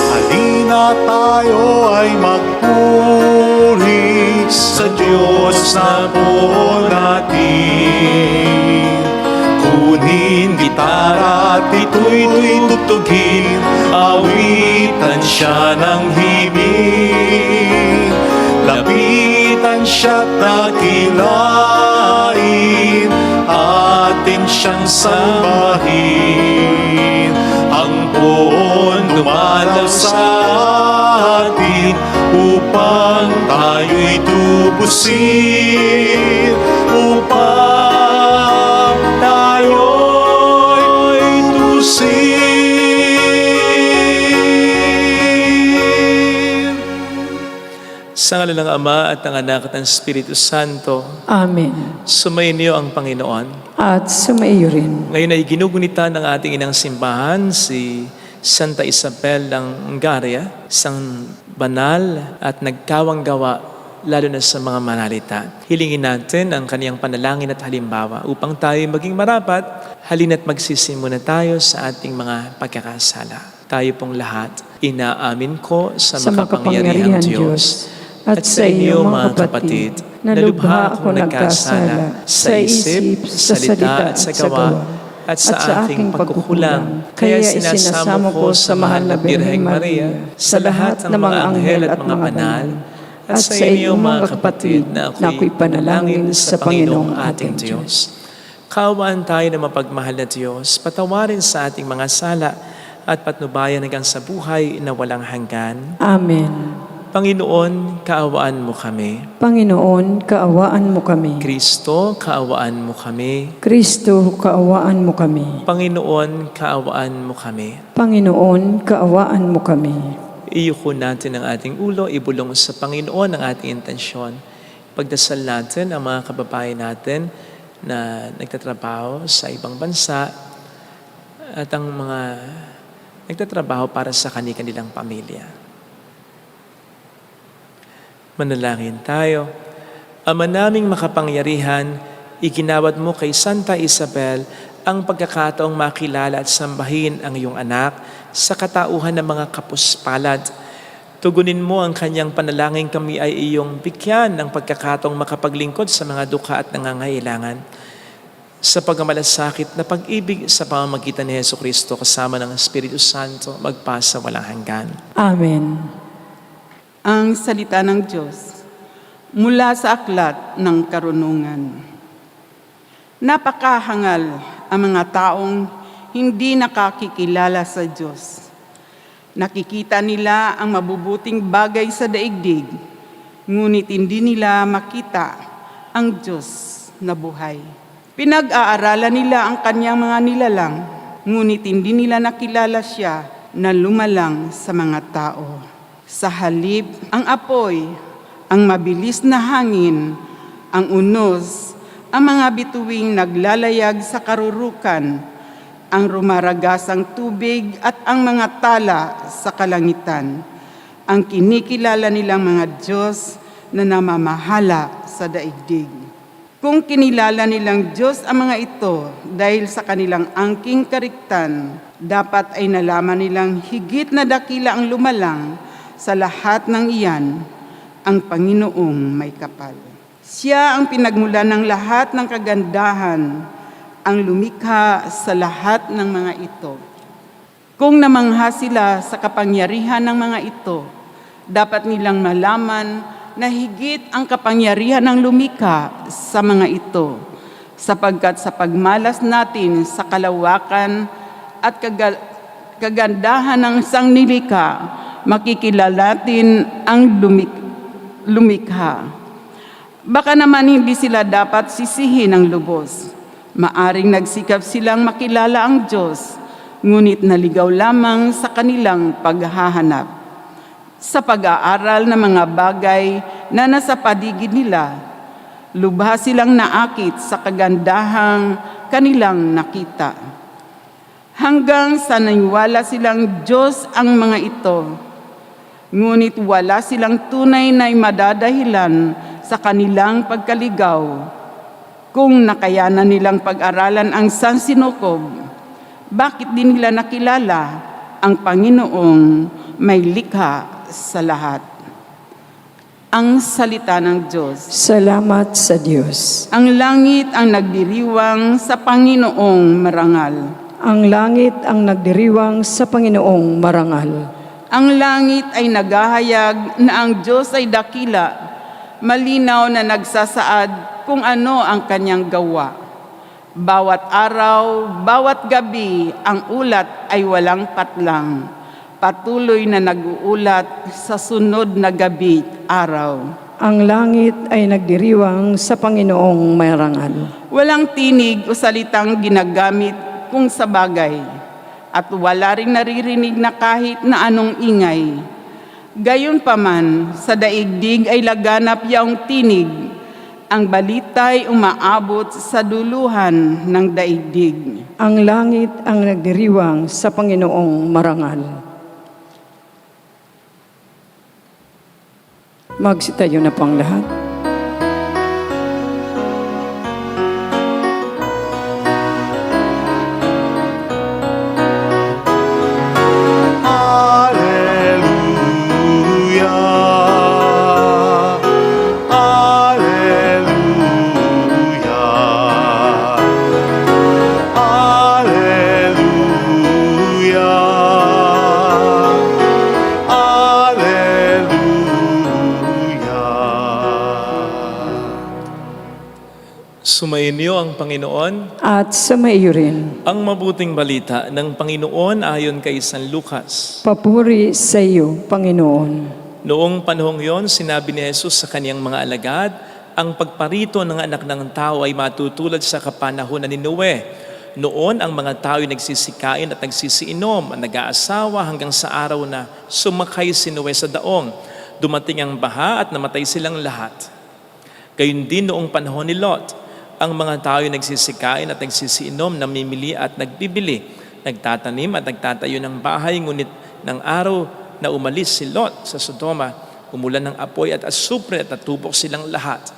Halina tayo ay magpuri sa Diyos na buo natin. Kunin gitara at ito'y tugtugin, awitan siya ng himig. Lapitan siya't dakilain, atin siyang sambahin. Ang buon dumalaw sa atin upang tayo'y tubusin, upang tayo'y tusin. Sa ngalan ng Ama at ng Anak at ng Espiritu Santo. Amen. Sumainyo ang Panginoon. At sumaiyo rin. Ngayon ay ginugunita ng ating inang simbahan, si Santa Isabel ng Hungaria, isang banal at nagkawang gawa, lalo na sa mga manalita. Hilingin natin ang kaniyang panalangin at halimbawa upang tayo maging marapat. Halina't magsisimula tayo sa ating mga pagkakasala. Tayo pong lahat, inaamin ko sa makapangyarihang Diyos at sa inyo mga kapatid, na lubha ako nagkasala sa isip, sa salita at sa gawa, at sa aking pagkukulang. Kaya sinasamo ko sa mahal na Birheng Maria, sa lahat ng mga anghel at mga banal, at sa inyo mga kapatid, na ako'y panalangin sa Panginoong ating Diyos. Kaawaan tayo na mapagmahal na Diyos, patawarin sa ating mga sala, at patnubayan hanggang sa buhay na walang hanggan. Amen. Panginoon, kaawaan mo kami. Panginoon, kaawaan mo kami. Kristo, kaawaan mo kami. Kristo, kaawaan mo kami. Panginoon, kaawaan mo kami. Panginoon, kaawaan mo kami. Iyuko natin ang ating ulo, ibulong sa Panginoon ang ating intensyon. Pagdasal natin ang mga kababayan natin na nagtatrabaho sa ibang bansa at ang mga nagtatrabaho para sa kanilang pamilya. Manalangin tayo. Ama naming makapangyarihan, iginawad mo kay Santa Isabel ang pagkakataong makilala at sambahin ang iyong anak sa katauhan ng mga kapuspalad. Tugunin mo ang kanyang panalangin, kami ay iyong bigyan ng pagkakataong makapaglingkod sa mga dukha at nangangailangan. Sa pagmamalasakit na pag-ibig sa pamamagitan ni Jesucristo kasama ng Espiritu Santo, magpasa walang hanggan. Amen. Ang salita ng Diyos mula sa aklat ng karunungan. Napakahangal ang mga taong hindi nakakikilala sa Diyos. Nakikita nila ang mabubuting bagay sa daigdig, ngunit hindi nila makita ang Diyos na buhay. Pinag-aaralan nila ang kanyang mga nilalang, ngunit hindi nila nakilala siya na lumalang sa mga tao. Sa halip, ang apoy, ang mabilis na hangin, ang unos, ang mga bituing naglalayag sa karurukan, ang rumaragasang tubig at ang mga tala sa kalangitan, ang kinikilala nilang mga Diyos na namamahala sa daigdig. Kung kinilala nilang Diyos ang mga ito dahil sa kanilang angking kariktan, dapat ay nalaman nilang higit na dakila ang lumalang sa lahat ng iyan, ang Panginoong may kapal. Siya ang pinagmulan ng lahat ng kagandahan, ang lumikha sa lahat ng mga ito. Kung namangha sila sa kapangyarihan ng mga ito, dapat nilang malaman na higit ang kapangyarihan ng lumikha sa mga ito, sapagkat sa pagmalas natin sa kalawakan at kagandahan ng isang nilikha, makikilala natin ang lumikha. Baka naman hindi sila dapat sisihin ng lubos. Maaring nagsikap silang makilala ang Diyos, ngunit naligaw lamang sa kanilang paghahanap. sa pag-aaral ng mga bagay na nasa paligid nila. Lubha silang naakit sa kagandahang kanilang nakita. Hanggang sa naniwala silang Diyos ang mga ito. Ngunit wala silang tunay na madadahilan sa kanilang pagkaligaw. Kung nakayanan nilang pag-aralan ang sansinukob, bakit di nila nakilala ang Panginoong may likha sa lahat? Ang salita ng Diyos. Salamat sa Diyos. Ang langit ang nagdiriwang sa Panginoong marangal. Ang langit ang nagdiriwang sa Panginoong marangal. Ang langit ay naghahayag na ang Diyos ay dakila, malinaw na nagsasaad kung ano ang kanyang gawa. Bawat araw, bawat gabi, ang ulat ay walang patlang. Patuloy na nag-uulat sa sunod na gabi at araw. Ang langit ay nagdiriwang sa Panginoong marangal. Walang tinig o salitang ginagamit kung sa bagay, at wala ring naririnig na kahit na anong ingay. Gayunpaman, sa daigdig ay laganap yaong tinig. Ang balita'y umaabot sa duluhan ng daigdig. Ang langit ang nagdiriwang sa Panginoong marangal. Magsitayo na po ang lahat. Hallelujah. Hallelujah. Hallelujah. Sumainyo ang Panginoon. At sumaiyo rin. Ang mabuting balita ng Panginoon ayon kay San Lucas. Papuri sa iyo, Panginoon. Noong panahong yon, sinabi ni Jesus sa kaniyang mga alagad, ang pagparito ng anak ng tao ay matutulad sa kapanahunan ni Noe. Noon, ang mga tao ay nagsisikain at nagsisiinom, nag-aasawa hanggang sa araw na sumakay si Noe sa daong. Dumating ang baha at namatay silang lahat. Gayun din noong panahon ni Lot. Ang mga tao ay nagsisikain at nagsisiinom, namimili at nagbibili, nagtatanim at nagtatayo ng bahay, ngunit ng araw na umalis si Lot sa Sodoma, umulan ng apoy at asupre at natubok silang lahat.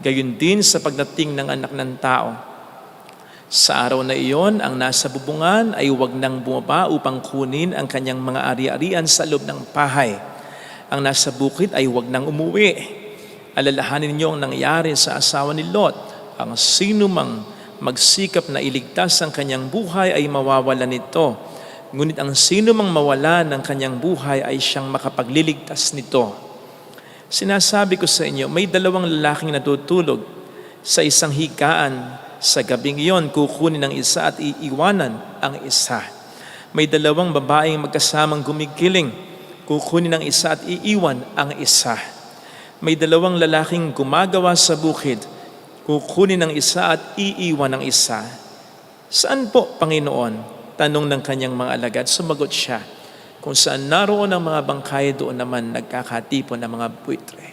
Gayun din sa pagdating ng anak ng tao. Sa araw na iyon, ang nasa bubungan ay huwag nang bumaba upang kunin ang kanyang mga ari-arian sa loob ng bahay. Ang nasa bukid ay huwag nang umuwi. Alalahanin ninyo ang nangyari sa asawa ni Lot. Ang sino mang magsikap na iligtas ang kanyang buhay ay mawawala nito. Ngunit ang sino mang mawala ng kanyang buhay ay siyang makapagliligtas nito. Sinasabi ko sa inyo, may dalawang lalaking natutulog sa isang higaan. Sa gabing iyon, kukunin ang isa at iiwanan ang isa. May dalawang babaeng magkasamang gumigiling. Kukunin ang isa at iiwan ang isa. May dalawang lalaking gumagawa sa bukid. Kukunin ang isa at iiwan ang isa. Saan po, Panginoon? Tanong ng kanyang mga alagad. Sumagot siya, kung saan naroon ang mga bangkay, doon naman nagkakatipon ng mga buitre.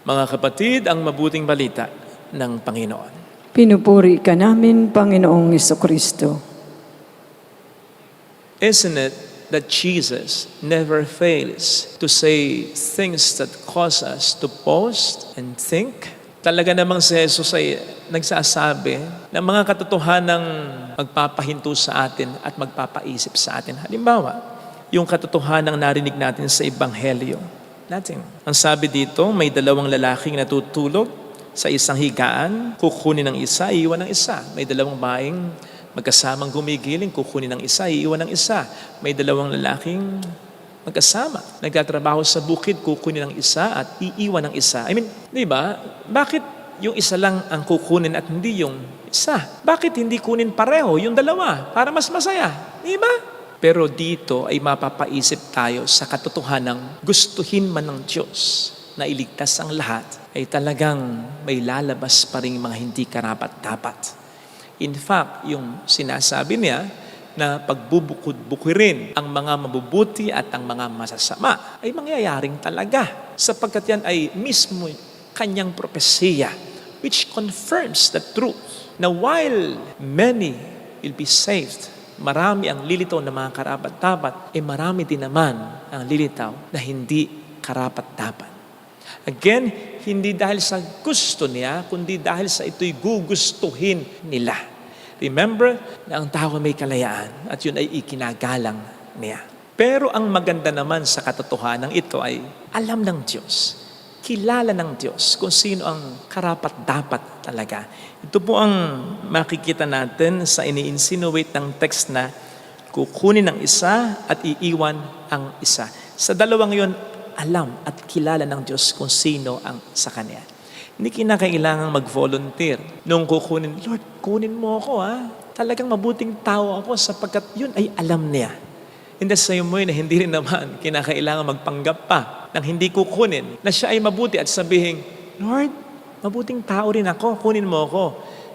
Mga kapatid, ang mabuting balita ng Panginoon. Pinupuri ka namin, Panginoong Jesucristo. Isn't it that Jesus never fails to say things that cause us to pause and think? Talaga namang si Jesus ay nagsasabi ng mga katotohanang magpapahinto sa atin at magpapaisip sa atin. Halimbawa, yung katotohanang narinig natin sa Ebanghelyo natin. Ang sabi dito, may dalawang lalaking natutulog sa isang higaan, kukunin ng isa, iiwan ng isa. May dalawang baing magkasamang gumigiling, kukunin ng isa, iiwan ng isa. May dalawang lalaking magkasama, nagtatrabaho sa bukid, kukunin ng isa at iiwan ng isa. I mean, di ba? Bakit yung isa lang ang kukunin at hindi yung isa? Bakit hindi kunin pareho yung dalawa para mas masaya? Di ba? Pero dito ay mapapaisip tayo sa katotohanang gustuhin man ng Diyos na iligtas ang lahat, ay talagang may lalabas pa rin mga hindi karapat-dapat. In fact, yung sinasabi niya, na pagbubukod-bukirin ang mga mabubuti at ang mga masasama ay mangyayaring talaga, sapagkat yan ay mismo kanyang propesiya, which confirms the truth na while many will be saved, marami ang lilitaw na mga karapat-dapat, marami din naman ang lilitaw na hindi karapat-dapat. Again, hindi dahil sa gusto niya, kundi dahil sa ito'y gugustuhin nila. Remember na ang tao may kalayaan at yun ay ikinagalang niya. Pero ang maganda naman sa katotohanan ito ay alam ng Diyos, kilala ng Diyos kung sino ang karapat-dapat talaga. Ito po ang makikita natin sa ini-insinuate ng text na kukunin ang isa at iiwan ang isa. Sa dalawang yon, alam at kilala ng Diyos kung sino ang sa Kanya. Hindi kinakailangang mag-volunteer. Nung kukunin, Lord, kunin mo ako Talagang mabuting tao ako sapagkat yun ay alam niya. In the same way na hindi rin naman kinakailangan magpanggap pa nang hindi kukunin na siya ay mabuti at sabihin, Lord, mabuting tao rin ako, kunin mo ako.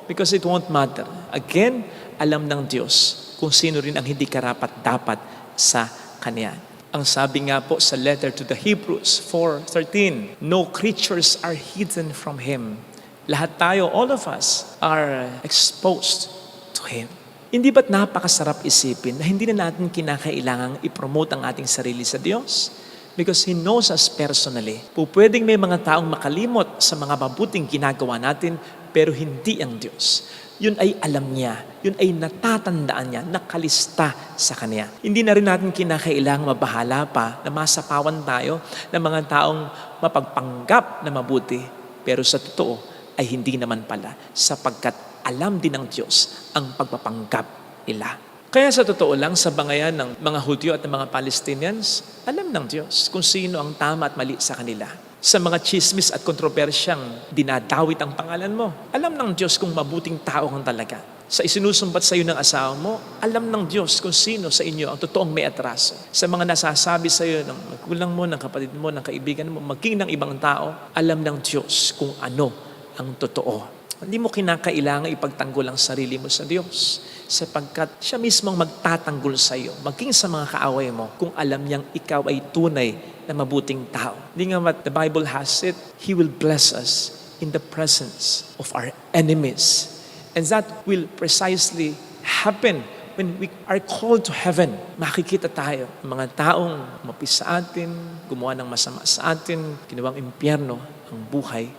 Because it won't matter. Again, alam ng Diyos kung sino rin ang hindi karapat-dapat sa Kanya. Ang sabi nga po sa letter to the Hebrews 4:13, no creatures are hidden from Him. Lahat tayo, all of us, are exposed to Him. Hindi ba't napakasarap isipin na hindi na natin kinakailangang i-promote ang ating sarili sa Diyos? Because He knows us personally. Pwedeng may mga taong makalimot sa mga mabuting ginagawa natin, pero hindi ang Diyos. Yun ay alam niya. Yun ay natatandaan niya, nakalista sa Kanya. Hindi na rin natin kinakailangang mabahala pa na masapawan tayo ng mga taong mapagpanggap na mabuti. Pero sa totoo ay hindi naman pala, sapagkat alam din ng Diyos ang pagpapanggap nila. Kaya sa totoo lang, sa bangayan ng mga Hudyo at ng mga Palestinians, alam ng Diyos kung sino ang tama at mali sa kanila. Sa mga chismis at kontrobersyang dinadawit ang pangalan mo, alam ng Diyos kung mabuting tao kang talaga. Sa isinusumbat sa iyo ng asawa mo, alam ng Diyos kung sino sa inyo ang totoong may atraso. Sa mga nasasabi sa iyo ng magulang mo, ng kapatid mo, ng kaibigan mo, maging ng ibang tao, alam ng Diyos kung ano ang totoo. Hindi mo kinakailangan ipagtanggol ang sarili mo sa Diyos, sapagkat siya mismo ang magtatanggol sa iyo, maging sa mga kaaway mo, kung alam niyang ikaw ay tunay na mabuting tao. Hindi nga what the Bible has it, He will bless us in the presence of our enemies. And that will precisely happen when we are called to heaven. Makikita tayo ng mga taong mapis sa atin, gumawa ng masama sa atin, ginawang impyerno ang buhay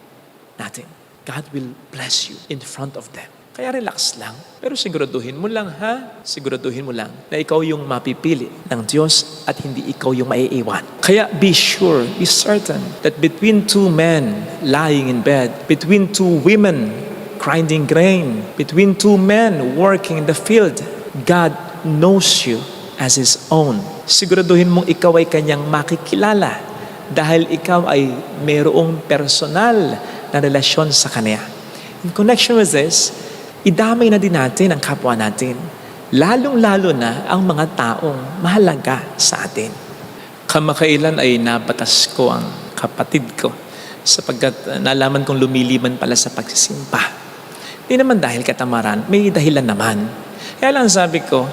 natin. God will bless you in front of them. Kaya relax lang. Pero siguraduhin mo lang siguraduhin mo lang na ikaw yung mapipili ng Diyos at hindi ikaw yung maiiwan. Kaya be sure, be certain that between two men lying in bed, between two women grinding grain, between two men working in the field, God knows you as His own. Siguraduhin mong ikaw ay Kanyang makikilala dahil ikaw ay mayroong personal na relasyon sa Kanya. In connection with this, idamay na din natin ang kapwa natin, lalong-lalo na ang mga taong mahalaga sa atin. Kamakailan ay nabatas ko ang kapatid ko sapagkat nalaman kong lumiliman pala sa pagsisimba. Hindi naman dahil katamaran, may dahilan naman. Kaya lang sabi ko,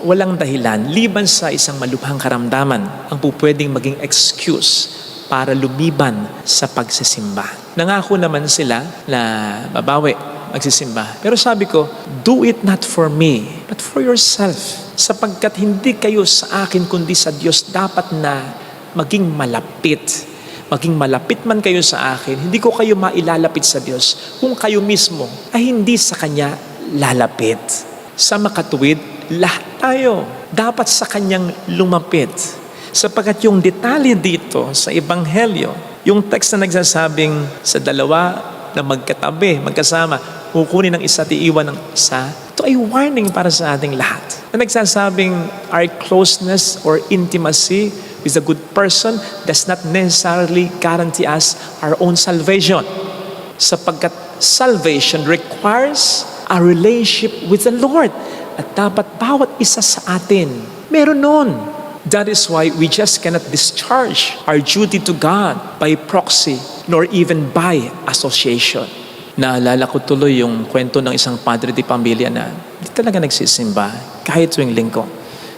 walang dahilan, liban sa isang malubhang karamdaman, ang pupwedeng maging excuse para lumiban sa pagsisimba. Nangako naman sila na babawi, magsisimba. Pero sabi ko, do it not for me, but for yourself. Sapagkat hindi kayo sa akin, kundi sa Diyos dapat na maging malapit. Maging malapit man kayo sa akin, hindi ko kayo mailalapit sa Diyos kung kayo mismo ay hindi sa Kanya lalapit. Sa makatuwid, lahat tayo dapat sa Kanyang lumapit. Sapagkat yung detalye dito sa Ebanghelyo, yung text na nagsasabing sa dalawa na magkatabi, magkasama, kukunin ng isa at iiwan ng isa, ito ay warning para sa ating lahat. Na nagsasabing our closeness or intimacy with a good person does not necessarily guarantee us our own salvation. Sapagkat salvation requires a relationship with the Lord. At dapat bawat isa sa atin meron nun. That is why we just cannot discharge our duty to God by proxy nor even by association. Naalala ko tuloy yung kwento ng isang padre di pamilya na talaga nagsisimba kahit tuwing linggo.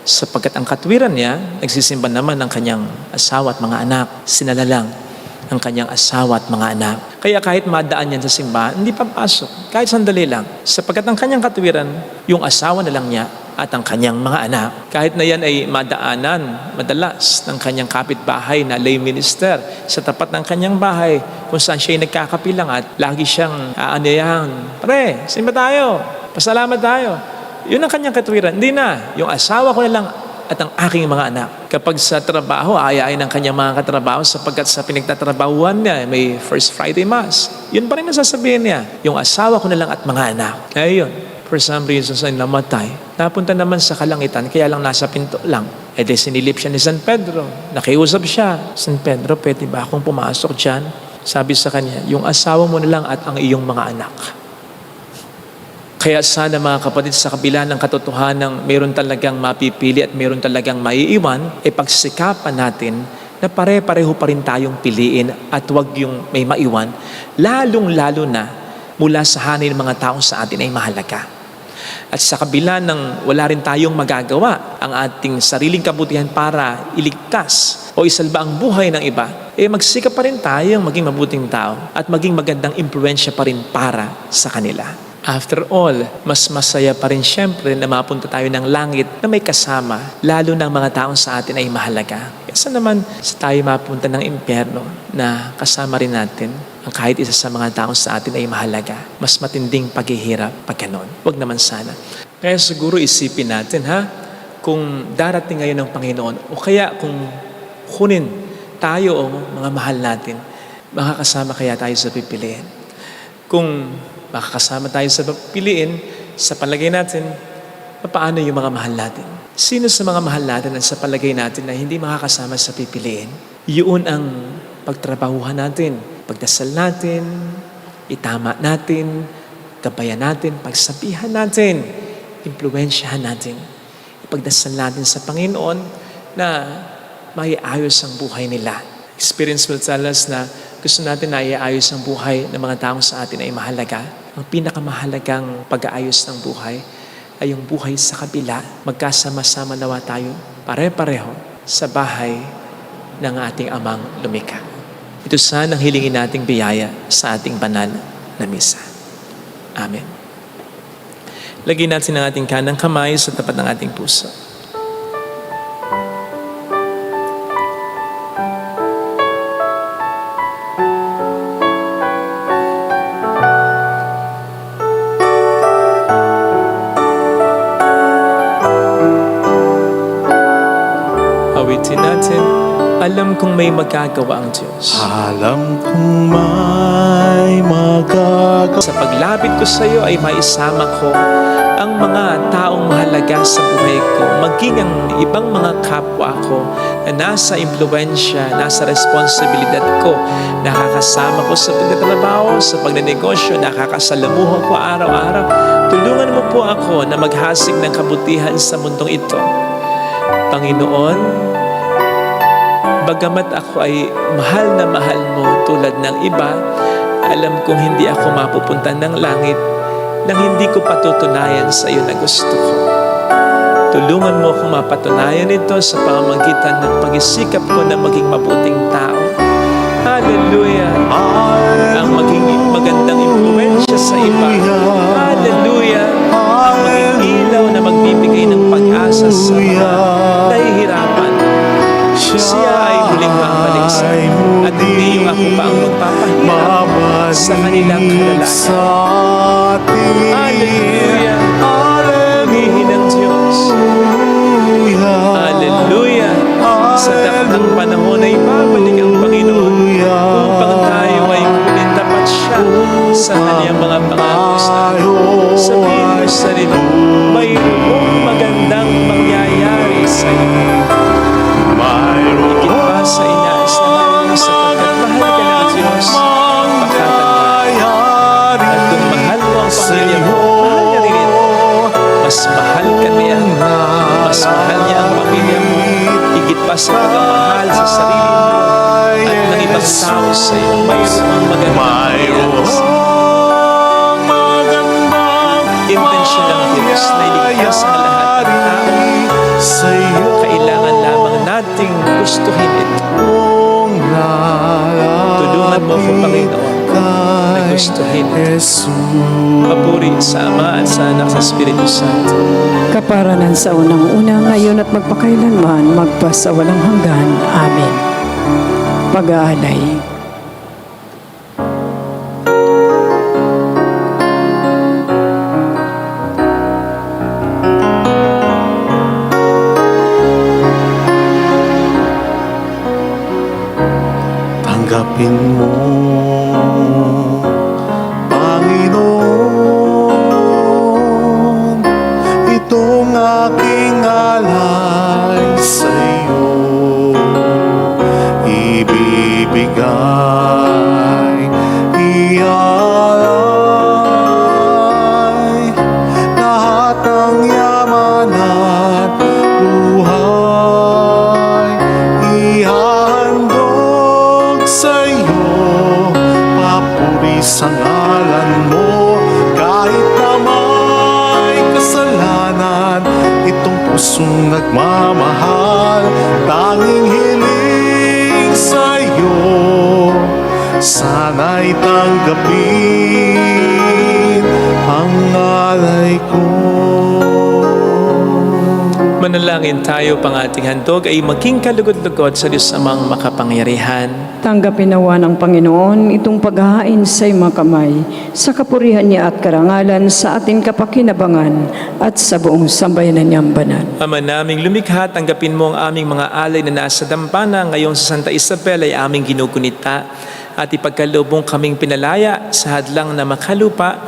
Sapagkat ang katwiran niya, nagsisimba naman ng kanyang asawa at mga anak. Sinalalang ang kanyang asawa at mga anak. Kaya kahit madaan yan sa simbahan, hindi papasok. Kahit sandali lang. Sapagkat ang kanyang katwiran, yung asawa na lang niya at ang kanyang mga anak. Kahit na yan ay madaanan, madalas, ng kanyang kapitbahay na lay minister sa tapat ng kanyang bahay kung saan siya ay nagkakapilang at lagi siyang aanyayahan. Pre, simba tayo. Pasalamat tayo. Yun ang kanyang katwiran. Hindi na. Yung asawa ko na lang at ang aking mga anak. Kapag sa trabaho, ayayin ng kanyang mga katrabaho sapagkat sa pinagtatrabahuan niya, may First Friday Mass. Yun pa rin nasasabihin niya. Yung asawa ko na lang at mga anak. Ayun. For some reason, ay namatay. Napunta naman sa kalangitan, kaya lang nasa pinto lang. E di sinilip siya ni San Pedro. Nakiusap siya. San Pedro, pwede ba akong pumasok dyan? Sabi sa kanya, yung asawa mo na lang at ang iyong mga anak. Kaya sana mga kapatid, sa kabila ng katotohanan mayroon talagang mapipili at mayroon talagang maiiwan, pagsikapan natin na pare-pareho pa rin tayong piliin at huwag yung may maiwan, lalong-lalo na mula sa hanay ng mga tao sa atin ay mahalaga. At sa kabila ng wala rin tayong magagawa ang ating sariling kabutihan para iligtas o isalba ang buhay ng iba, magsikap pa rin tayong maging mabuting tao at maging magandang impluensya pa rin para sa kanila. After all, mas masaya pa rin siyempre na mapunta tayo ng langit na may kasama, lalo ng mga taong sa atin ay mahalaga. Kaysa naman sa tayo mapunta ng impyerno na kasama rin natin ang kahit isa sa mga taong sa atin ay mahalaga. Mas matinding paghihirap pag ganon. Huwag naman sana. Kaya siguro isipin natin kung darating ngayon ng Panginoon o kaya kung kunin tayo o mga mahal natin, makakasama kaya tayo sa pipiliin. Kung makakasama tayo sa piliin, sa palagay natin, paano yung mga mahal natin? Sino sa mga mahal natin ang sa palagay natin na hindi makakasama sa pipiliin? Yun ang pagtrabahuhan natin, pagdasal natin, itama natin, gabayan natin, pagsabihan natin, impluwensyahan natin. Ipagdasal natin sa Panginoon na maiayos ang buhay nila. Experience will tell us na gusto natin na iayos ang buhay ng mga taong sa atin ay mahalaga. Ang pinakamahalagang pag-aayos ng buhay ay yung buhay sa kabila. Magkasama-sama nawa tayo, pare-pareho, sa bahay ng ating Amang lumikha. Ito sana ang hilingin nating biyaya sa ating banal na misa. Amen. Lagyan natin ang ating kanang kamay sa tapat ng ating puso. Awitin natin, alam kong may magagawa ang Diyos. Alam kong may magagawa. Sa paglapit ko sa iyo ay maisama ko ang mga taong mahalaga sa buhay ko, maging ang ibang mga kapwa ko na nasa impluwensya, nasa responsibilidad ko, nakakasama ko sa pagtatrabaho, sa pagnenegosyo, nakakasalamuhan ko araw-araw. Tulungan mo po ako na maghasik ng kabutihan sa mundong ito. Panginoon, bagamat ako ay mahal na mahal mo tulad ng iba, alam kong hindi ako mapupunta ng langit nang hindi ko patutunayan sa iyo na gusto ko. Tulungan mo akong mapatunayan ito sa pamamagitan ng pag-isikap ko na maging mabuting tao. Hallelujah! Ang maging magandang impluwensya sa iba. Hallelujah! Ang maging ilaw na magbibigay ng pag-asa sa mga nahihirapan. Siya ay muling babalik sa at hindi yung ako pa ang magpapahirap sa kanilang kalalahan. Hallelujah! Humihin ang Diyos. Hallelujah! Sa takdang panahon ay babalik ang Panginoon upang tayo ay kunin tapat siya sa kanyang mga pangako sa atin. Sabihin mo sa sarili, mayroong magandang mangyayari sa iyo. Higit pa sa inaas na ngayon sapagkat mahal ka ng Diyos, pakatandaan. At kung mahal mo ang pamilya mo, mahal niya rin ito. Mas mahal ka niya. Mas mahal niya ang pamilya mo. Higit pa sa pagmamahal sa sarili mo at ng ibang tao sa iyo, mayroong magandang mangyayari sa iyo. Intensyon ng Diyos na iligtas ang lahat ng tao. sa'yo Kailangan lamang nating gustuhin ito. Tulungan mo ako, Panginoon, na gustuhin ito. Jesus. Papuri sa Ama at sa Anak sa Espiritu Santo. Kaparanan sa unang-una, ngayon at magpakailanman, magpasawalang hanggan. Amen. Pag-aalay. Tanggapin mo, Panginoon, itong aking alay sa'yo. Ibibigay, ialay, lahat ng yaman at buhay, ihandog sa'yo. Papuri sa ngalan mo, kahit na may kasalanan. Itong pusong nagmamahal, tanging hiling sa'yo. Sana'y tanggapin ang alay ko. Manalangin tayo, pang ating handog ay maging kalugod-lugod sa Diyos Amang makapangyarihan. Tanggapin nawa ng Panginoon itong paghahain sa iyong kamay, sa kapurihan niya at karangalan sa ating kapakinabangan at sa buong sambayanan niyang banal. Ama naming lumikha, tanggapin mo ang aming mga alay na nasa dampana ngayong sa Santa Isabel ay aming ginugunita at ipagkaloob mong kaming pinalaya sa hadlang na makalupa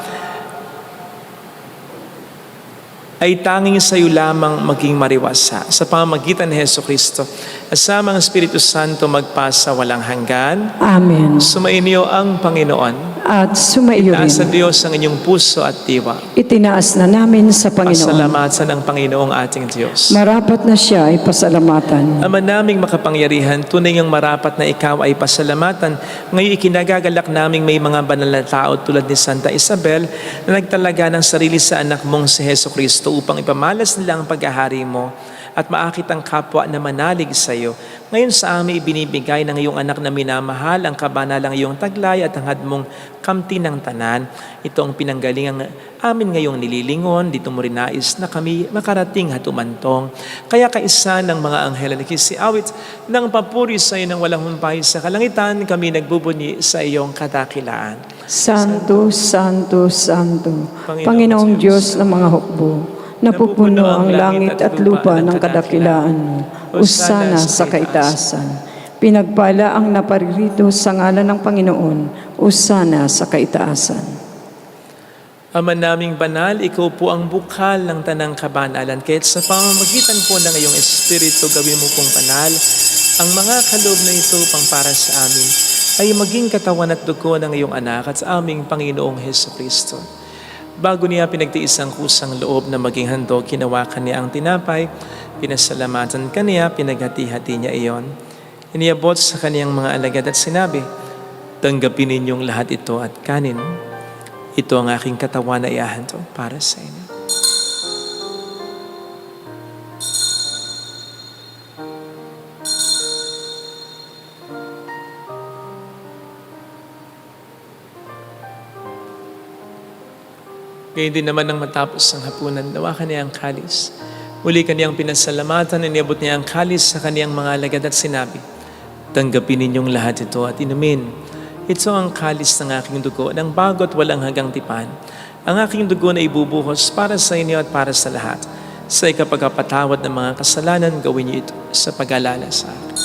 ay tanging sa iyo lamang maging mariwasa sa pamamagitan ni Jesucristo. Kasama ang Espiritu Santo magpasa walang hanggan. Amen. Sumainyo ang Panginoon. At sumaiyo Itaas sa rin. Diyos ang inyong puso at diwa. Itinaas na namin sa Panginoon. Pasalamatan ang Panginoong ating Diyos. Marapat na siya ay pasalamatan. Ama naming makapangyarihan, tunay ang marapat na ikaw ay pasalamatan. Ngayon ikinagagalak naming may mga banal na tao tulad ni Santa Isabel na nagtalaga ng sarili sa anak mong si Jesucristo upang ipamalas nila ang paghahari mo at maakit ang kapwa na manalig sa iyo. Ngayon sa amin ibinibigay ng iyong anak na minamahal ang kabanalang iyong taglay at hangad mong kamti ng tanan. Ito ang pinanggalingang amin ngayong nililingon. Dito mo rin nais na kami makarating at umantong. Kaya kaisa ng mga anghel na nakisiawit ng papuri sa iyo ng walang humpay sa kalangitan, kami nagbubunyi sa iyong kadakilaan. Santo, Santo, Santo, Panginoong Diyos ng mga hukbo, napupuno ang langit at lupa ng kadakilaan mo. Usana sa kaitaasan. Pinagpala ang naparirito sa ngalan ng Panginoon. Usana sa kaitaasan. Ama naming banal, ikaw po ang bukal ng tanang kabanalan. Kahit sa pamamagitan po ng iyong Espiritu, gawin mo pong banal ang mga kaloob na ito pang para sa amin ay maging katawan at dugo ng iyong anak at sa aming Panginoong Jesucristo. Bago niya pinagtiis ang kusang loob na maging handog, hinawakan niya ang tinapay, pinasalamatan kaniya, pinaghati-hati niya iyon. Iniabot sa kaniyang mga alagad at sinabi, tanggapin ninyong lahat ito at kanin. Ito ang aking katawan na ihahandog para sa inyo. Ngayon din naman nang matapos ang hapunan, nawakan niya ang kalis. Muli kaniyang pinasalamatan, iniabot niya ang kalis sa kaniyang mga alagad at sinabi, tanggapin ninyong lahat ito at inumin. Ito ang kalis ng aking dugo, ng bago at walang hanggang tipan. Ang aking dugo na ibubuhos para sa inyo at para sa lahat. Sa ikapagpatawad ng mga kasalanan, gawin niyo ito sa pag-alala sa akin.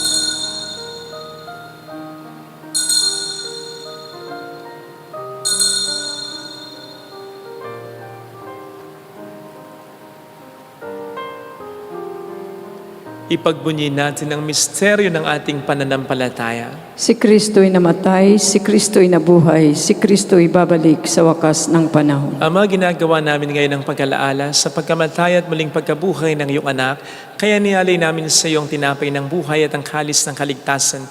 Ipagbunyi natin ang misteryo ng ating pananampalataya. Si Kristo'y namatay, si Kristo'y nabuhay, si Kristo'y babalik sa wakas ng panahon. Ama, ginagawa namin ngayon ang pag-alaala sa pagkamatay at muling pagkabuhay ng iyong anak, kaya nialay namin sa iyong tinapay ng buhay at ang kalis ng kaligtasan.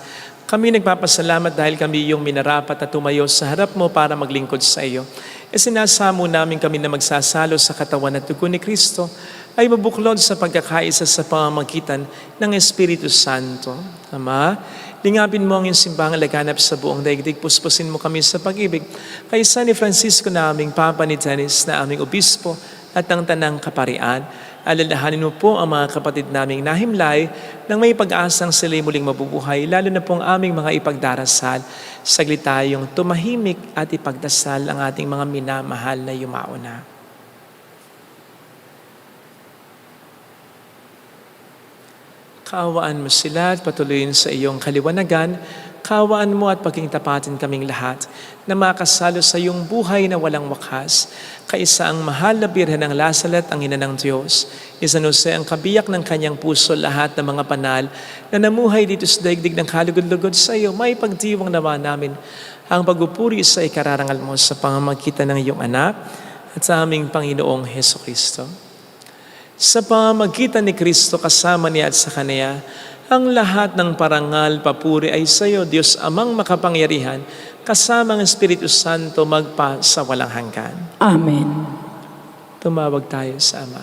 Kami nagpapasalamat dahil kami iyong minarapat at tumayo sa harap mo para maglingkod sa iyo. Isinasamo namin kami na magsasalo sa katawan at dugo ni Kristo ay mabuklod sa pagkakaisa sa pamamagitan ng Espiritu Santo. Ama, lingapin mo ang iyong simbahang laganap sa buong daigdig. Puspusin mo kami sa pag-ibig. Kaysa ni Francisco na aming Papa ni Dennis na aming Obispo at ng Tanang Kaparian, alalahanin mo po ang mga kapatid naming nahimlay nang may pag-asang sila'y muling mabubuhay, lalo na pong aming mga ipagdarasal. Saglit tayong tumahimik at ipagdasal ang ating mga minamahal na yumauna. Kaawaan mo sila at patuloyin sa iyong kaliwanagan. Kaawaan mo at pagkingtapatin kaming lahat na makasalo sa iyong buhay na walang wakas. Kaisa ang mahal na Birhen ng Lasalet, ang ina ng Diyos. San Jose ang kabiyak ng kanyang puso, lahat ng mga banal na namuhay dito sa daigdig ng kalugod-lugod sa iyo. May pagdiwang nawa namin ang pagpupuri sa ikararangal mo sa pamamagitan ng iyong anak at sa aming Panginoong Hesukristo. Sa pamamagitan ni Kristo, kasama niya at sa Kanya, ang lahat ng parangal, papuri ay sa iyo, Diyos Amang makapangyarihan, kasama ang Espiritu Santo magpa sa walang hanggan. Amen. Tumawag tayo sa Ama.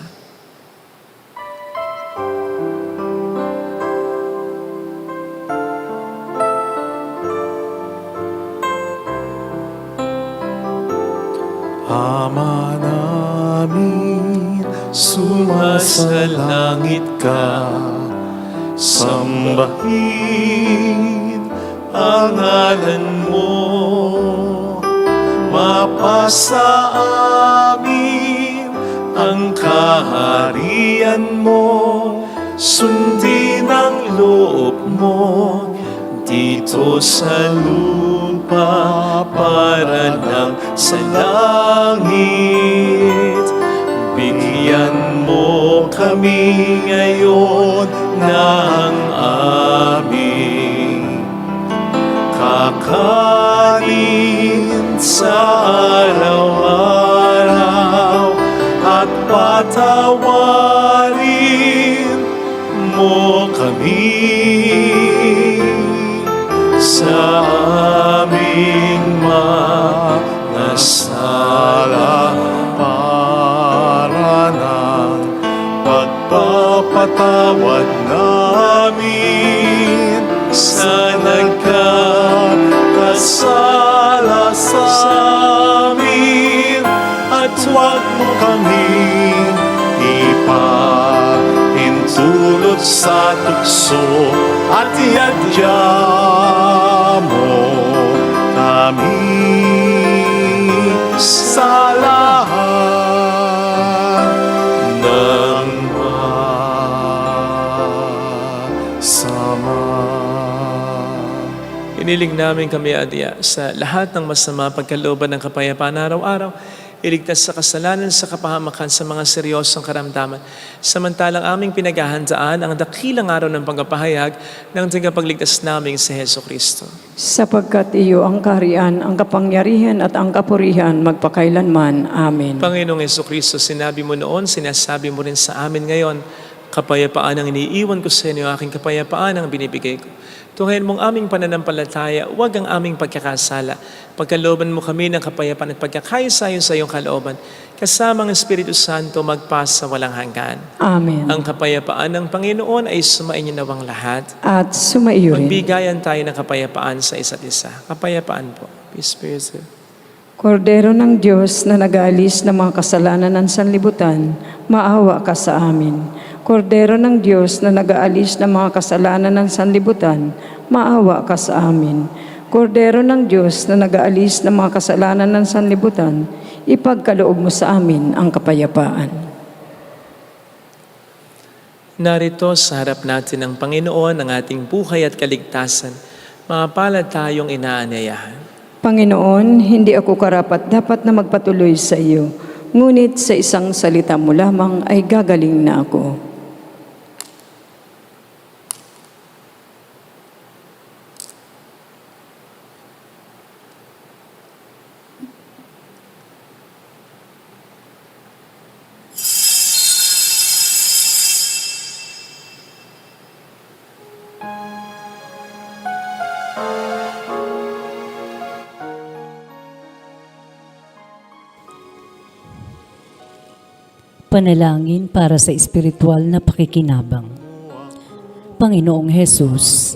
Ama namin, sumasalangit ka, sambahin ang ngalan mo, mapasa amin ang kaharian mo, sundin ang loob mo dito sa lupa para lang sa langit. Bigyan mo kami ngayon ng aming kakanin sa araw-araw at patawarin mo kami sa aming mga sala para ng pagpapatawad namin sa nagkakasala sa amin, at huwag mo kaming ipahintulot sa tukso, at iadya mo kami sa lahat ng masama. Iniling namin kami, Adya, sa lahat ng masama, pagkalooban ng kapayapaan araw-araw, iligtas sa kasalanan, sa kapahamakan, sa mga seryosong karamdaman. Samantalang aming pinaghahandaan ang dakilang araw ng pagpapahayag ng tagapagligtas naming si Heso Kristo. Sapagkat iyo ang kaharian, ang kapangyarihan at ang kapurihan magpakailanman. Amen. Panginoong Heso Kristo, sinabi mo noon, sinasabi mo rin sa amin ngayon, kapayapaan ang iniiwan ko sa inyo, aking kapayapaan ang binibigay ko. Tunghayan mong aming pananampalataya, huwag ang aming pagkakasala. Pagkalooban mo kami ng kapayapaan at pagkakaisa sa iyong kalooban, kasama ang Espiritu Santo magpas sa walang hanggan. Amen. Ang kapayapaan ng Panginoon ay sumainyo nawang lahat. At sumaiyo rin. Magbigayan tayo ng kapayapaan sa isa't isa. Kapayapaan po. Peace be with you. Kordero ng Diyos na nag-aalis ng mga kasalanan ng sanlibutan, maawa ka sa amin. Kordero ng Diyos na nag-aalis ng mga kasalanan ng sanlibutan, maawa ka sa amin. Kordero ng Diyos na nag-aalis ng mga kasalanan ng sanlibutan, ipagkaloob mo sa amin ang kapayapaan. Narito sa harap natin ng Panginoon ang ating buhay at kaligtasan. Mapalad tayong inaanyayahan. Panginoon, hindi ako karapat-dapat na magpatuloy sa iyo, ngunit sa isang salita mo lamang ay gagaling na ako. Panalangin para sa espiritual na pakikinabang. Panginoong Hesus,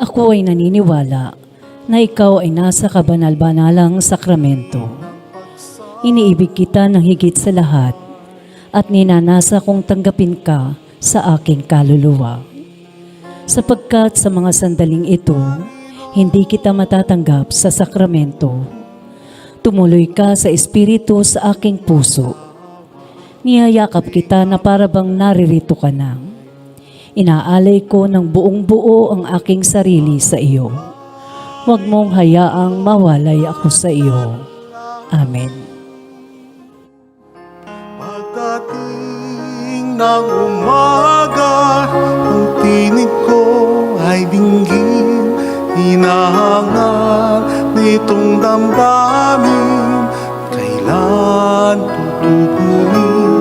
ako ay naniniwala na ikaw ay nasa kabanal-banalang sakramento. Iniibig kita ng higit sa lahat at ninanasa kong tanggapin ka sa aking kaluluwa. Sapagkat sa mga sandaling ito, hindi kita matatanggap sa sakramento. Tumuloy ka sa espiritu sa aking puso. Niyayakap kita na para bang naririto ka na. Inaalay ko ng buong buo ang aking sarili sa iyo. Huwag mong hayaang mawalay ako sa iyo. Amen. Pagdating ng umaga, ang tinig ko ay dinggin. Hinahangal nitong damdamin, kailan tutugunin?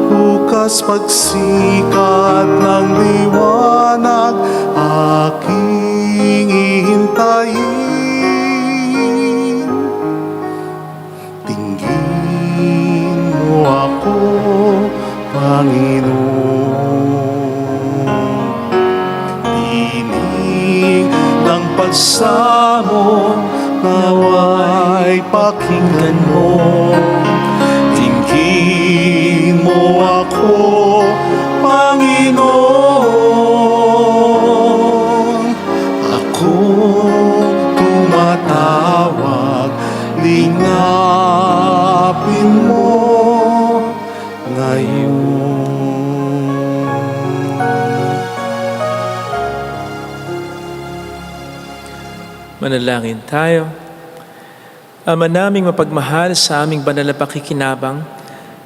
Bukas pagsikat ng liwanag, aking ihintayin. Dinggin mo ako, Panginoon. Tinig ng pagsamo, naway pakinggan mo. Dinggin mo ako, Panginoon. Ako tumatawag, lingapin mo ngayon. Manalangin tayo. Ama naming mapagmahal, sa aming banal na pakikinabang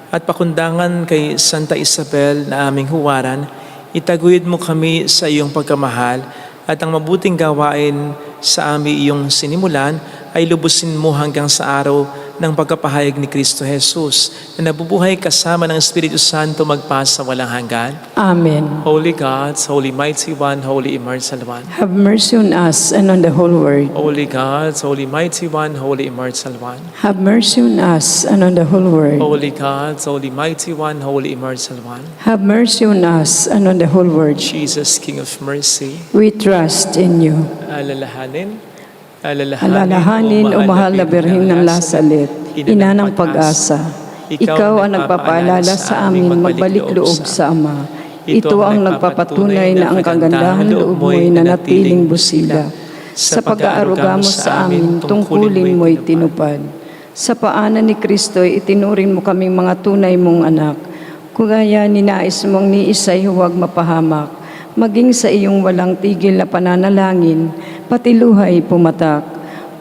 at pakundangan kay Santa Isabel na aming huwaran, itaguyod mo kami sa iyong pagkamahal at ang mabuting gawain sa aming iyong sinimulan ay lubusin mo hanggang sa araw ng pagkapahayag ni Kristo Jesus na nabubuhay kasama ng Espiritu Santo magpasa walang hanggan. Amen. Holy God, Holy Mighty One, Holy Immortal One. Have mercy on us and on the whole world. Holy God, Holy Mighty One, Holy Immortal One. Have mercy on us and on the whole world. Holy God, Holy Mighty One, Holy Immortal One. Have mercy on us and on the whole world. Jesus, King of Mercy, We trust in you. Alalahanin, o mahal na Birhen ng Lasalet, ina ng pag-asa. Ikaw ang nagpapaalala sa amin magbalik loob sa Ama. Ito ang nagpapatunay na ang kagandahan loob mo'y nanatiling busila. Sa pag-aaruga mo sa amin, tungkulin mo'y tinupad. Sa paanan ni Kristo, itinuring mo kaming mga tunay mong anak. Kugaya ninais mong ni isa'y huwag mapahamak, maging sa iyong walang tigil na pananalangin, pati luhay pumatak.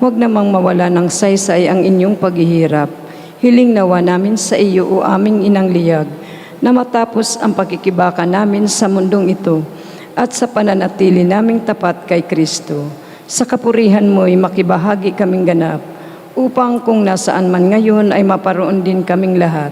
Huwag namang mawala ng saysay ang inyong paghihirap. Hiling nawa namin sa iyo, o aming inang liyag, na matapos ang pagkikibaka namin sa mundong ito at sa pananatili naming tapat kay Kristo, sa kapurihan mo'y makibahagi kaming ganap, upang kung nasaan man ngayon ay maparoon din kaming lahat,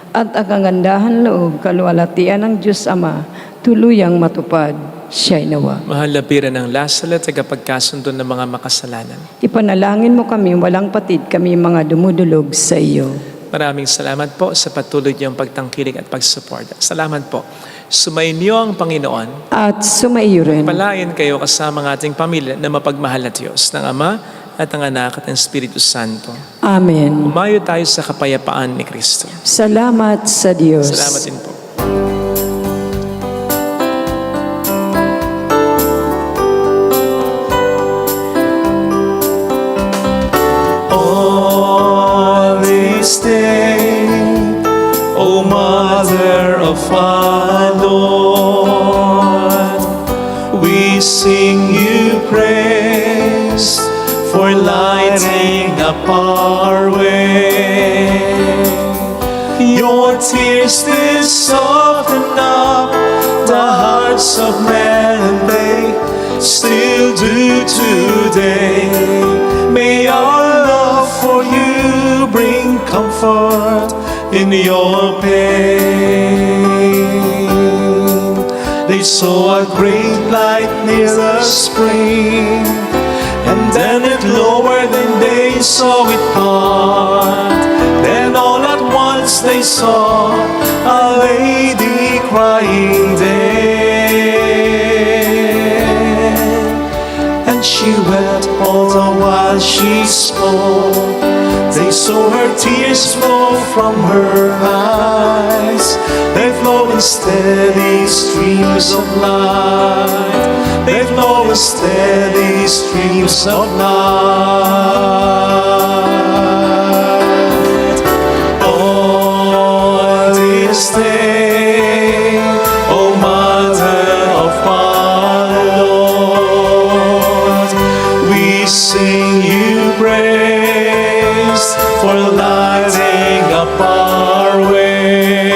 at ang kagandahan loob, kaluwalhatian ng Diyos Ama, tuluyang matupad. Siya'y nawa. mahal na Birhen ng Lasalet, tagapagkasundo ng mga makasalanan. Ipanalangin mo kami, walang patid kami mga dumudulog sa iyo. Maraming salamat po sa patuloy niyong pagtangkilik at pagsuporta. Salamat po. Sumainyo ang Panginoon. At sumaiyo rin. Palayan kayo kasama ng ating pamilya na mapagmahal na Diyos, ng Ama at ng Anak at ng Espiritu Santo. Amen. Umayo tayo sa kapayapaan ni Kristo. Salamat sa Diyos. Salamat din po. On this day, O Mother of our Lord, we sing you praise for lighting up our way. Your tears did soften up the hearts of men, and they still do today. May our love for you bring comfort in your pain. They saw a great light near the spring, and then it lowered and they saw it part. Then all at once they they saw a lady crying there, and she wept all the while she spoke. They saw her tears flow from her eyes. They flow in steady streams of light. They flow in steady streams of light. Oh, this day, O Mother of our Lord, we sing you praise for lighting up our way.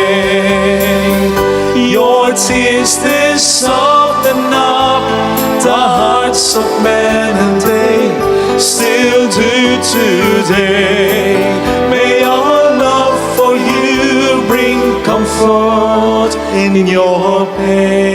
Your tears, they soften up the hearts of men, and they still do today. May our love for you bring comfort in your pain.